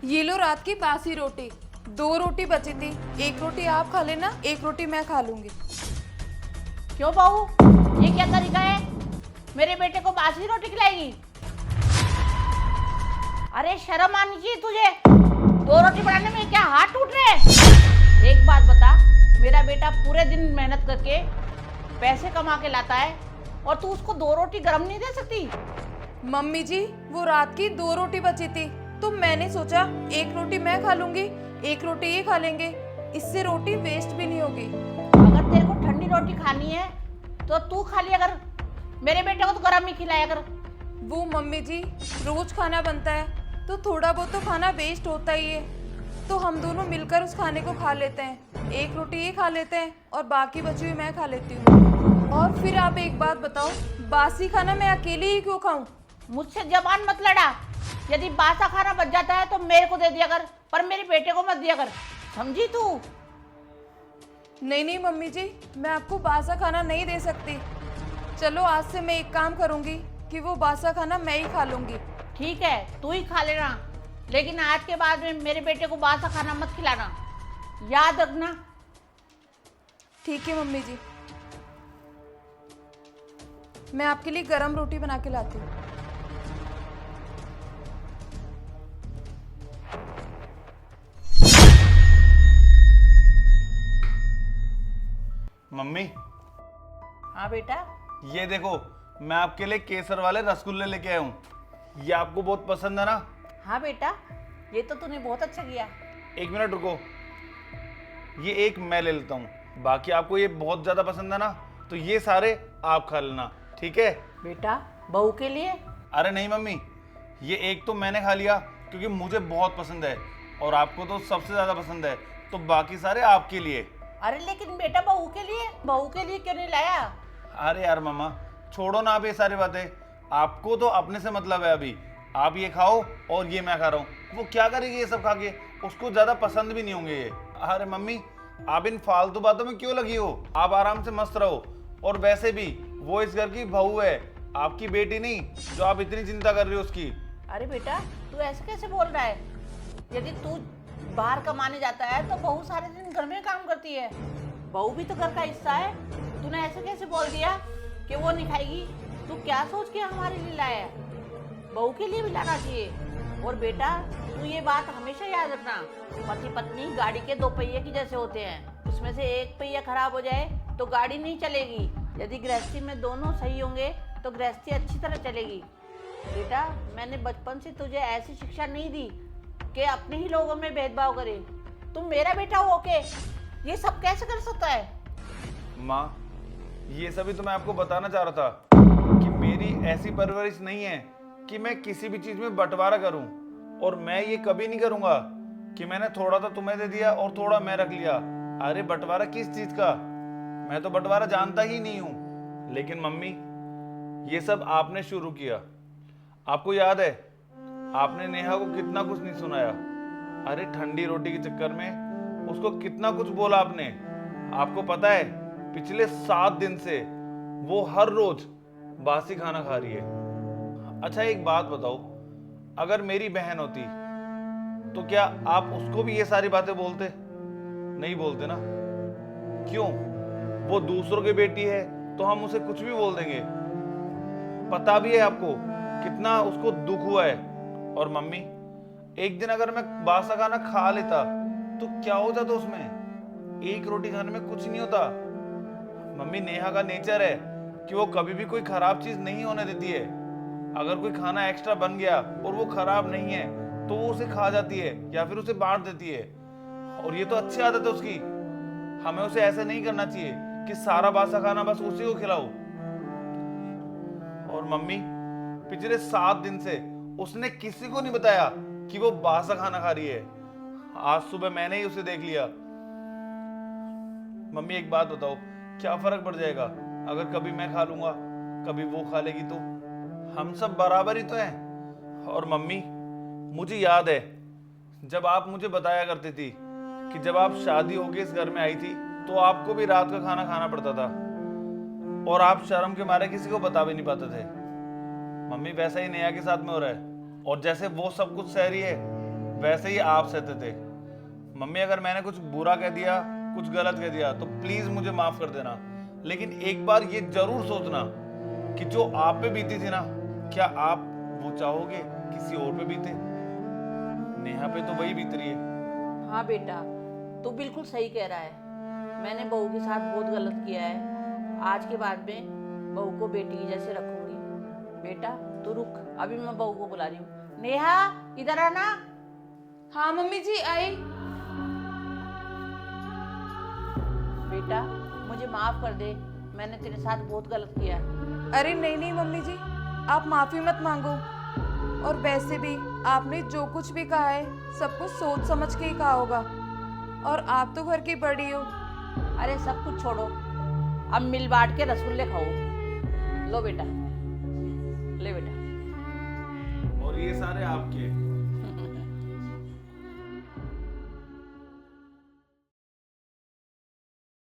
ये लो रात की बासी रोटी। 2 रोटी बची थी, 1 रोटी आप खा लेना, 1 रोटी मैं खा लूंगी। क्यों बहू, ये क्या तरीका है? मेरे बेटे को बासी रोटी खिलाएगी? अरे शर्म आनी चाहिए तुझे। 2 रोटी बनाने में क्या हाथ टूट रहे हैं? एक बात बता, मेरा बेटा पूरे दिन मेहनत करके पैसे कमा के लाता है और तू उसको 2 रोटी गरम नहीं दे सकती? मम्मी जी, वो रात की 2 रोटी बची थी तो मैंने सोचा 1 रोटी मैं खा लूंगी, 1 रोटी ये खा लेंगे, इससे रोटी वेस्ट भी नहीं होगी। अगर तेरे को ठंडी रोटी खानी है तो तू खा लिया कर, मेरे बेटे को तो गरम ही खिलाया कर। वो मम्मी जी, रोज खाना बनता है तो थोड़ा बहुत तो खाना वेस्ट होता ही है, तो हम दोनों मिलकर उस खाने को खा लेते हैं। 1 रोटी ये खा लेते हैं और बाकी बची हुई मैं खा लेती हूँ। और फिर आप एक बात बताओ, बासी खाना मैं अकेले ही क्यों खाऊं? मुझसे जबान मत लड़ा। यदि बासा खाना बच जाता है तो मेरे को दे दिया कर, पर मेरे बेटे को मत दिया कर, समझी तू? नहीं नहीं मम्मी जी, मैं आपको बासा खाना नहीं दे सकती। चलो आज से मैं एक काम करूंगी कि वो बासा खाना मैं ही खा लूंगी। ठीक है, तू ही खा लेना, लेकिन आज के बाद में मेरे बेटे को बासा खाना मत खिलाना, याद रखना। ठीक है मम्मी जी, मैं आपके लिए गरम रोटी बना के लाती हूँ। मम्मी, हाँ बेटा। ये देखो, मैं आपके लिए केसर वाले रसगुल्ले लेके आया हूँ। ये आपको बहुत पसंद है ना? हाँ बेटा, ये तो तूने बहुत अच्छा किया। 1 मिनट रुको, ये एक मैं ले लेता हूँ, बाकी आपको ये बहुत ज़्यादा पसंद है ना, तो ये सारे आप खा लेना, ठीक है? बेटा, बहू के लिए? अरे नहीं मम्मी, ये एक तो मैंने खा लिया क्योंकि मुझे बहुत पसंद है, और आपको तो सबसे ज़्यादा पसंद है, तो बाकी सारे आपके लिए। अरे लेकिन बेटा, बहू के लिए क्यों नहीं लाया? अरे यार मामा, छोड़ो ना आप ये सारी बातें, आपको तो अपने से मतलब है। अभी आप ये खाओ और ये मैं खा रहा हूँ। वो क्या करेगी ये सब खा के? उसको ज़्यादा पसंद भी नहीं होंगे ये। अरे मम्मी, आप इन फालतू बातों में क्यों लगी हो? आप आराम से मस्त रहो। और वैसे भी वो इस घर की बहू है, आपकी बेटी नहीं, जो आप इतनी चिंता कर रही हो उसकी। अरे बेटा, तू ऐसे कैसे बोल रहा है? यदि तू बाहर कमाने जाता है तो बहू सारे दिन घर में काम करती है, बहू भी तो घर का हिस्सा है। तूने ऐसे कैसे बोल दिया कि वो नहीं खाएगी? तू क्या सोच के हमारे लिए लाया है? बहू के लिए भी लाना चाहिए। और बेटा, तू ये बात हमेशा याद रखना, पति पत्नी गाड़ी के 2 पहिए की जैसे होते हैं, उसमें से एक पहिया खराब हो जाए तो गाड़ी नहीं चलेगी। यदि गृहस्थी में दोनों सही होंगे तो गृहस्थी अच्छी तरह चलेगी। बेटा, मैंने बचपन से तुझे ऐसी शिक्षा नहीं दी कि अपने ही लोगों में भेदभाव करे। तुम मेरा बेटा हो के ये सब कैसे कर सकता है? माँ, ये सभी तो मैं आपको बताना चाह रहा था कि मेरी ऐसी परवरिश नहीं है कि मैं किसी भी चीज में बंटवारा करूं, और मैं ये कभी नहीं करूंगा कि मैंने थोड़ा तो तुम्हें दे दिया और थोड़ा मैं रख लिया। अरे बंटवारा किस चीज का? मैं तो बंटवारा जानता ही नहीं हूं। लेकिन मम्मी, ये सब आपने शुरू किया। आपको याद है, आपने नेहा को कितना कुछ नहीं सुनाया। अरे ठंडी रोटी के चक्कर में उसको कितना कुछ बोला आपने। आपको पता है, पिछले 7 दिन से वो हर रोज बासी खाना खा रही है। अच्छा एक बात बताओ, अगर मेरी बहन होती तो क्या आप उसको भी ये सारी बातें बोलते? नहीं बोलते ना। क्यों? वो दूसरों की बेटी है तो हम उसे कुछ भी बोल देंगे। पता भी है आपको कितना उसको दुख हुआ है। और मम्मी, एक दिन अगर मैं बासा खाना खा लेता तो क्या हो जाता उसमें? 1 रोटी खाने में कुछ नहीं होता। मम्मी, नेहा का नेचर है कि वो कभी भी कोई खराब चीज नहीं होने देती है। अगर कोई खाना एक्स्ट्रा बन गया और वो खराब नहीं है तो वो उसे खा जाती है या फिर उसे बांट देती है। और ये तो अच्छी आदत है उसकी। हमें उसे ऐसे नहीं करना चाहिए कि सारा बासा खाना बस उसी को खिलाओ। और मम्मी, पिछले 7 दिन से उसने किसी को नहीं बताया कि वो बासा खाना खा रही है। आज सुबह मैंने ही उसे देख लिया। मम्मी एक बात बताओ, क्या फर्क पड़ जाएगा अगर कभी मैं खा लूंगा, कभी वो खा लेगी? तो हम सब बराबर ही तो हैं। और मम्मी, मुझे याद है जब आप मुझे बताया करती थी कि जब आप शादी होके इस घर में आई थी तो आपको भी रात का खाना खाना पड़ता था, और आप शर्म के मारे किसी को बता भी नहीं पाते थे। मम्मी, वैसा ही नेहा के साथ में हो रहा है। और जैसे वो सब कुछ सह रही है, वैसे ही आप सहते थे। मम्मी अगर मैंने कुछ बुरा कह दिया, कुछ गलत कह दिया तो प्लीज मुझे माफ कर देना, लेकिन एक बार ये जरूर सोचना कि जो आप पे बीती थी ना, क्या आप वो चाहोगे किसी और पे बीते? नेहा पे तो वही बीत रही है। हाँ बेटा, तू बिल्कुल सही कह रहा है। मैंने बहू के साथ बहुत गलत किया है। आज के बाद में बहू को बेटी की जैसे रखूंगी। बेटा तू रुक, अभी मैं बहू को बुला रही हूँ। नेहा इधर आना। हाँ मम्मी जी आई। बेटा मुझे माफ कर दे, मैंने तेरे साथ बहुत गलत किया है। अरे नहीं नहीं मम्मी जी, आप माफ़ी मत मांगो। और वैसे भी आपने जो कुछ भी कहा है सब कुछ सोच समझ के ही कहा होगा, और आप तो घर की बड़ी हो। अरे सब कुछ छोड़ो, अब मिल बांट के रसगुल्ले खाओ। लो बेटा, ले बेटा। और ये सारे आपके